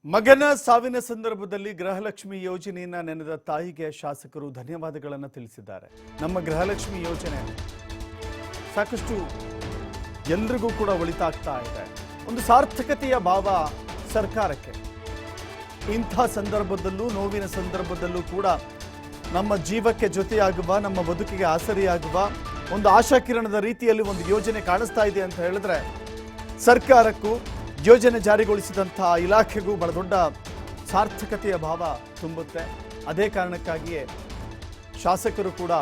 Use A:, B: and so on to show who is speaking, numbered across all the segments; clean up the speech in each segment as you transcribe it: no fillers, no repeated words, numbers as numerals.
A: ಮಗನ ಸಾವಿನ ಸಂದರ್ಭದಲ್ಲಿ ಗೃಹಲಕ್ಷ್ಮಿ ಯೋಜನೆಯನ್ನ ನೆನೆದ ತಾಯಿಗೆ ಶಾಸಕರು ಧನ್ಯವಾದಗಳನ್ನು ತಿಳಿಸಿದ್ದಾರೆ. ನಮ್ಮ ಗೃಹಲಕ್ಷ್ಮಿ ಯೋಜನೆ ಸಾಕಷ್ಟು ಎಲ್ರಿಗೂ ಕೂಡ ಒಳಿತಾಗ್ತಾ ಇದೆ. ಒಂದು ಸಾರ್ಥಕತೆಯ ಭಾವ ಸರ್ಕಾರಕ್ಕೆ. ಇಂಥ ಸಂದರ್ಭದಲ್ಲೂ ನೋವಿನ ಸಂದರ್ಭದಲ್ಲೂ ಕೂಡ ನಮ್ಮ ಜೀವಕ್ಕೆ ಜೊತೆಯಾಗುವ, ನಮ್ಮ ಬದುಕಿಗೆ ಆಸರಿಯಾಗುವ ಒಂದು ಆಶಾಕಿರಣದ ರೀತಿಯಲ್ಲಿ ಒಂದು ಯೋಜನೆ ಕಾಣಿಸ್ತಾ ಇದೆ ಅಂತ ಹೇಳಿದ್ರೆ ಸರ್ಕಾರಕ್ಕೂ ಯೋಜನೆ ಜಾರಿಗೊಳಿಸಿದಂತಹ ಇಲಾಖೆಗೂ ಬಹಳ ದೊಡ್ಡ ಸಾರ್ಥಕತೆಯ ಭಾವ ತುಂಬುತ್ತೆ. ಅದೇ ಕಾರಣಕ್ಕಾಗಿಯೇ ಶಾಸಕರು ಕೂಡ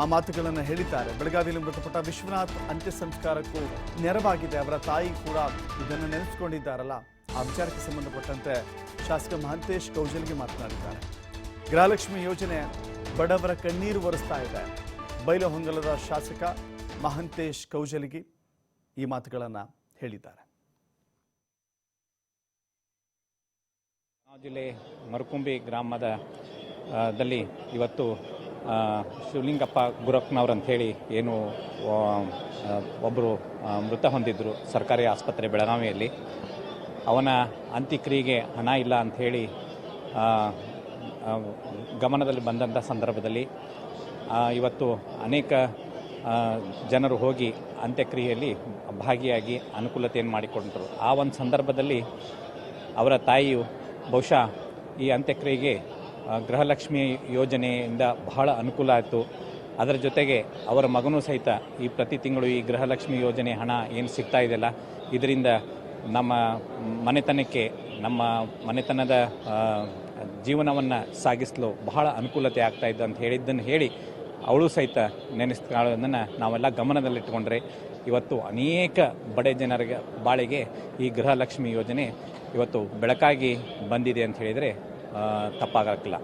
A: ಆ ಮಾತುಗಳನ್ನು ಹೇಳಿದ್ದಾರೆ. ಬೆಳಗಾವಿಯಲ್ಲಿ ಮೃತಪಟ್ಟ ವಿಶ್ವನಾಥ್ ಅಂತ್ಯ ಸಂಸ್ಕಾರಕ್ಕೂ ನೆರವಾಗಿದೆ. ಅವರ ತಾಯಿ ಕೂಡ ಇದನ್ನು ನೆನೆಸ್ಕೊಂಡಿದ್ದಾರಲ್ಲ, ಆ ವಿಚಾರಕ್ಕೆ ಸಂಬಂಧಪಟ್ಟಂತೆ ಶಾಸಕ ಮಹಂತೇಶ್ ಕೌಜಲ್ಗಿ ಮಾತನಾಡಿದ್ದಾರೆ. ಗೃಹಲಕ್ಷ್ಮಿ ಯೋಜನೆ ಬಡವರ ಕಣ್ಣೀರು ಒರೆಸ್ತಾ ಇದೆ. ಬೈಲಹೊಂಗಲದ ಶಾಸಕ ಮಹಂತೇಶ್ ಕೌಜಲ್ಗಿ ಈ ಮಾತುಗಳನ್ನು ಹೇಳಿದ್ದಾರೆ.
B: ಜಿಲ್ಲೆ ಮರಕುಂಬಿ ಗ್ರಾಮದಲ್ಲಿ ಇವತ್ತು ಶಿವಲಿಂಗಪ್ಪ ಗುರಪ್ಪನವ್ರು ಅಂಥೇಳಿ ಏನು ಒಬ್ಬರು ಮೃತ ಹೊಂದಿದ್ರು ಸರ್ಕಾರಿ ಆಸ್ಪತ್ರೆ ಬೆಳಗಾವಿಯಲ್ಲಿ. ಅವನ ಅಂತ್ಯಕ್ರಿಯೆಗೆ ಹಣ ಇಲ್ಲ ಅಂಥೇಳಿ ಗಮನದಲ್ಲಿ ಬಂದಂಥ ಸಂದರ್ಭದಲ್ಲಿ ಇವತ್ತು ಅನೇಕ ಜನರು ಹೋಗಿ ಅಂತ್ಯಕ್ರಿಯೆಯಲ್ಲಿ ಭಾಗಿಯಾಗಿ ಅನುಕೂಲತೆಯನ್ನು ಮಾಡಿಕೊಂಡರು. ಆ ಒಂದು ಸಂದರ್ಭದಲ್ಲಿ ಅವರ ತಾಯಿಯು ಬಹುಶಃ ಈ ಅಂತ್ಯಕ್ರಿಯೆಗೆ ಗೃಹಲಕ್ಷ್ಮಿ ಯೋಜನೆಯಿಂದ ಬಹಳ ಅನುಕೂಲ ಆಯಿತು. ಅದರ ಜೊತೆಗೆ ಅವರ ಮಗನೂ ಸಹಿತ ಈ ಪ್ರತಿ ತಿಂಗಳು ಈ ಗೃಹಲಕ್ಷ್ಮಿ ಯೋಜನೆ ಹಣ ಏನು ಸಿಗ್ತಾ ಇದೆಯಲ್ಲ, ಇದರಿಂದ ನಮ್ಮ ಮನೆತನಕ್ಕೆ, ನಮ್ಮ ಮನೆತನದ ಜೀವನವನ್ನು ಸಾಗಿಸಲು ಬಹಳ ಅನುಕೂಲತೆ ಆಗ್ತಾಯಿದ್ದು ಅಂತ ಹೇಳಿದ್ದನ್ನು ಹೇಳಿ ಅವಳು ಸಹಿತ ನೆನೆಸ್ಕೊಳ್ಳೋದನ್ನು ನಾವೆಲ್ಲ ಗಮನದಲ್ಲಿಟ್ಟುಕೊಂಡ್ರೆ ಇವತ್ತು ಅನೇಕ ಬಡ ಜನರಿಗೆ ಬಾಳಿಗೆ ಈ ಗೃಹಲಕ್ಷ್ಮಿ ಯೋಜನೆ ಇವತ್ತು ಬೆಳಕಾಗಿ ಬಂದಿದೆ ಅಂತ ಹೇಳಿದರೆ ತಪ್ಪಾಗಲಿಲ್ಲ.